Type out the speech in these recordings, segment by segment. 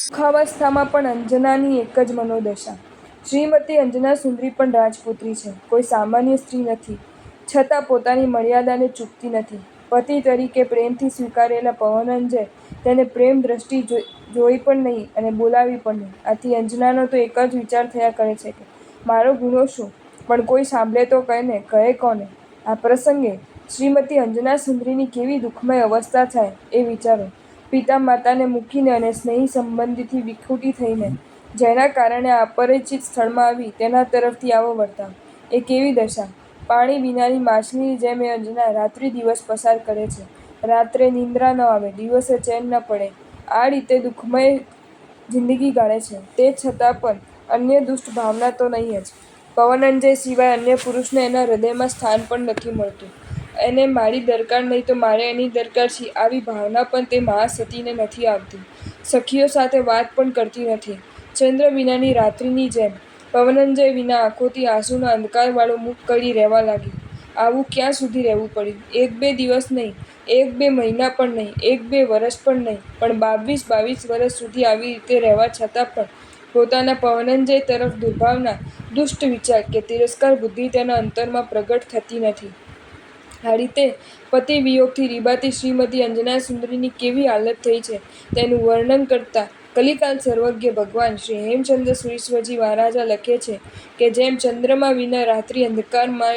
સુખાવસ્થામાં પણ અંજનાની એક જ મનોદશા. શ્રીમતી અંજના સુંદરી પણ રાજપુત્રી છે, કોઈ સામાન્ય સ્ત્રી નથી. છતાં પોતાની મર્યાદાને ચૂકતી નથી. પતિ તરીકે પ્રેમથી સ્વીકારેલા પવનંજય તેને પ્રેમ દ્રષ્ટિ જોઈ પણ નહીં અને બોલાવી પણ નહીં. આથી અંજનાનો તો એક જ વિચાર થયા કરે છે કે મારો ગુનો શું? પણ કોઈ સાંભળે તો કહે કોને? આ પ્રસંગે શ્રીમતી અંજના સુંદરીની કેવી દુઃખમય અવસ્થા થાય એ વિચારો. પિતા માતાને મૂકીને અને સ્નેહી સંબંધીથી વિખૂટી થઈને જેના કારણે આ અપરિચિત સ્થળમાં આવી તેના તરફથી આવો વર્તાવ, એ કેવી દશા! પાણી વિનાની માછલીની જેમ એ અંજના રાત્રિ દિવસ પસાર કરે છે. રાત્રે નિંદ્રા ન આવે, દિવસે ચેન ન પડે, આ રીતે દુઃખમય જિંદગી ગાળે છે. તે છતાં પણ અન્ય દુષ્ટ ભાવના તો નહીં જ. પવનંજય સિવાય અન્ય પુરુષને એના હૃદયમાં સ્થાન પણ નથી મળતું. એને મારી દરકાર નહીં તો મારે એની દરકાર શી, આવી ભાવના પણ તે મહાસતીને નથી આવતી. સખીઓ સાથે વાત પણ કરતી નથી. ચંદ્ર વિનાની રાત્રિની જેમ પવનંજય વિના આંખોથી આંસુના અંધકારવાળું મુખ કરી રહેવા લાગી. આવું ક્યાં સુધી રહેવું પડ્યું? એક બે દિવસ નહીં, એક બે મહિના પણ નહીં, એક બે વરસ પણ નહીં, પણ 22 વરસ સુધી આવી રીતે રહેવા છતાં પણ પોતાના પવનંજય તરફ દુર્ભાવના, દુષ્ટ વિચાર કે તિરસ્કાર બુદ્ધિ તેના અંતરમાં પ્રગટ થતી નથી. આ રીતે પતિ વિયોગથી રીબાતી શ્રીમતી અંજના સુંદરીની કેવી હાલત થઈ છે તેનું વર્ણન કરતા કલિકાલ સર્વજ્ઞ ભગવાન શ્રી હેમચંદ્ર સુરીશ્વરજી મહારાજા લખે છે કે જેમ ચંદ્રમા વિના રાત્રિ અંધકારમય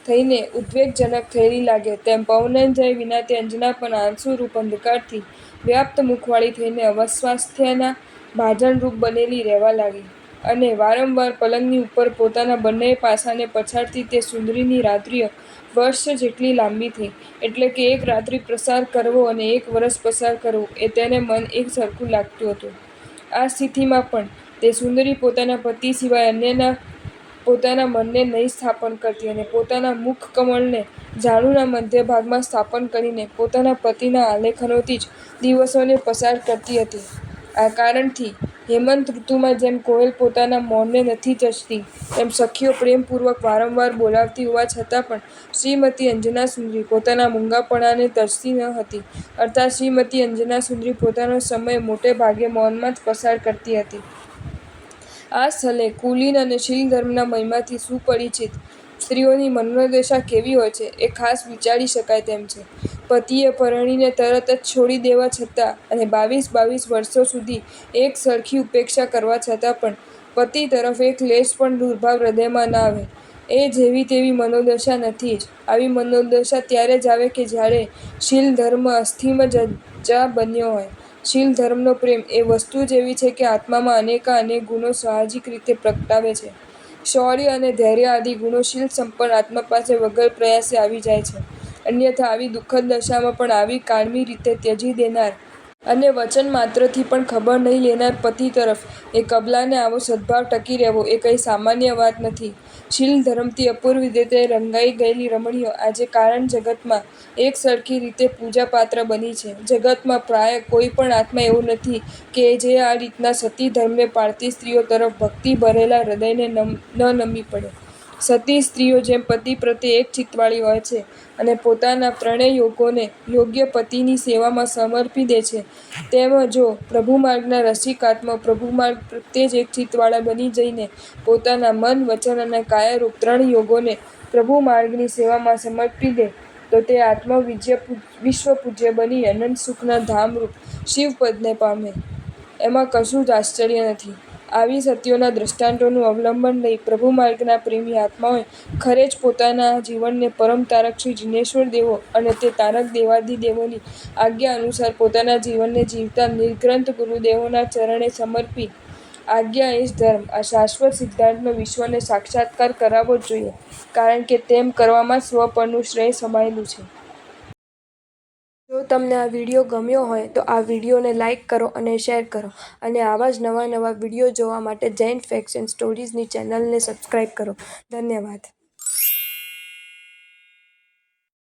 થઈને ઉદ્વેગજનક થયેલી લાગે, તેમ પવનંજય વિના તે અંજના પણ આંસુરૂપ અંધકારથી વ્યાપ્ત મુખવાળી થઈને અસ્વાસ્થ્યના ભાજનરૂપ બનેલી રહેવા લાગી. અને વારંવાર પલંગની ઉપર પોતાના બંને પાસાને પછાડતી તે સુંદરીની રાત્રિઓ વર્ષ જેટલી લાંબી થઈ. એટલે કે એક રાત્રિ પસાર કરવો અને એક વરસ પસાર કરવું એ તેને મન એક સરખું લાગતું હતું. આ સ્થિતિમાં પણ તે સુંદરી પોતાના પતિ સિવાય અન્યના પોતાના મનને નહીં સ્થાપન કરતી અને પોતાના મુખકમળને ઝાડુના મધ્યભાગમાં સ્થાપન કરીને પોતાના પતિના આલેખનોથી જ દિવસોને પસાર કરતી હતી. આ કારણથી હેમંત ઋતુમાં જેમ કોયલ પોતાના મોરને નથી તજતી, તેમ સખીઓ પ્રેમપૂર્વક વારંવાર બોલાવતી હોવા છતાં પણ શ્રીમતી અંજના સુંદરી પોતાના મૂંગાપણાને તજતી ન હતી. અર્થાત શ્રીમતી અંજના સુંદરી પોતાનો સમય મોટે ભાગે મૌનમાં જ પસાર કરતી હતી. આ સ્થળે કુલીન અને શીલધર્મના મહિમાથી સુપરિચિત સ્ત્રીઓની મનોદશા કેવી હોય છે એ ખાસ વિચારી શકાય તેમ છે. પતિએ પરણીને તરત જ છોડી દેવા છતાં અને 22 વર્ષો સુધી એક સરખી ઉપેક્ષા કરવા છતાં પણ પતિ તરફ એક લેશ પણ દુર્ભાવ હૃદયમાં ન આવે, એ જેવી તેવી મનોદશા નથી જ. આવી મનોદશા ત્યારે જ આવે કે જ્યારે શીલધર્મ અસ્થિમજ્જા બન્યો હોય. શીલધર્મનો પ્રેમ એ વસ્તુ જ એવી છે કે આત્મામાં અનેકાનેક ગુણો સાહજિક રીતે પ્રગટાવે છે. શૌર્ય અને ધૈર્ય આદિ ગુણો શીલસંપન્ન આત્મા પાસે વગર પ્રયાસે આવી જાય છે. અન્યથા આવી દુઃખદ દશામાં પણ આવી કાયમી રીતે ત્યજી દેનાર અને વચન માત્રથી પણ ખબર નહીં લેનાર પતિ તરફ એ કબલાને આવો સદભાવ ટકી રહેવો એ કંઈ સામાન્ય વાત નથી. શીલધર્મથી અપૂર્વ રીતે રંગાઈ ગયેલી રમણીઓ આજે કારણ જગતમાં એક સરખી રીતે પૂજાપાત્ર બની છે. જગતમાં પ્રાય કોઈ પણ આત્મા એવો નથી કે જે આ રીતના સતી ધર્મને પાળતી સ્ત્રીઓ તરફ ભક્તિ ભરેલા હૃદયને ન નમી પડે. સતી સ્ત્રીઓ જેમ પતિ પ્રત્યે એક ચિત્તવાળી હોય છે અને પોતાના ત્રણેય યોગ્ય પતિની સેવામાં સમર્પી દે છે, તેમ જો પ્રભુમાર્ગના રસિક આત્માઓ પ્રભુમાર્ગ પ્રત્યે જ એક ચિત્તવાળા બની જઈને પોતાના મન, વચન અને કાયારૂપ ત્રણ યોગોને પ્રભુમાર્ગની સેવામાં સમર્પી દે તો તે આત્મા વિશ્વપૂજ્ય બની અનંત સુખના ધામરૂપ શિવપદને પામે. એમાં કશું જ આશ્ચર્ય નથી. આવી સતીઓના દ્રષ્ટાંતોનું અવલંબન લઈ પ્રભુમાર્ગના પ્રેમી આત્માઓએ ખરે જ પોતાના જીવનને પરમ તારક શ્રી જિનેશ્વર દેવો અને તે તારક દેવાધિદેવોની આજ્ઞા અનુસાર પોતાના જીવનને જીવતા નિર્ગ્રંથ ગુરુદેવોના ચરણે સમર્પી આજ્ઞા એ જ ધર્મ, આ શાશ્વત સિદ્ધાંતનો વિશ્વને સાક્ષાત્કાર કરાવવો જ જોઈએ. કારણ કે તેમ કરવામાં સ્વપરનું શ્રેય સમાયેલું છે. જો તમને આ વિડીયો ગમ્યો હોય તો આ વિડીયોને લાઈક કરો અને શેર કરો અને આવા જ નવા વિડીયો જોવા માટે જૈન ફેક્ટ્સ એન્ડ સ્ટોરીઝની ચેનલને સબસ્ક્રાઈબ કરો. ધન્યવાદ.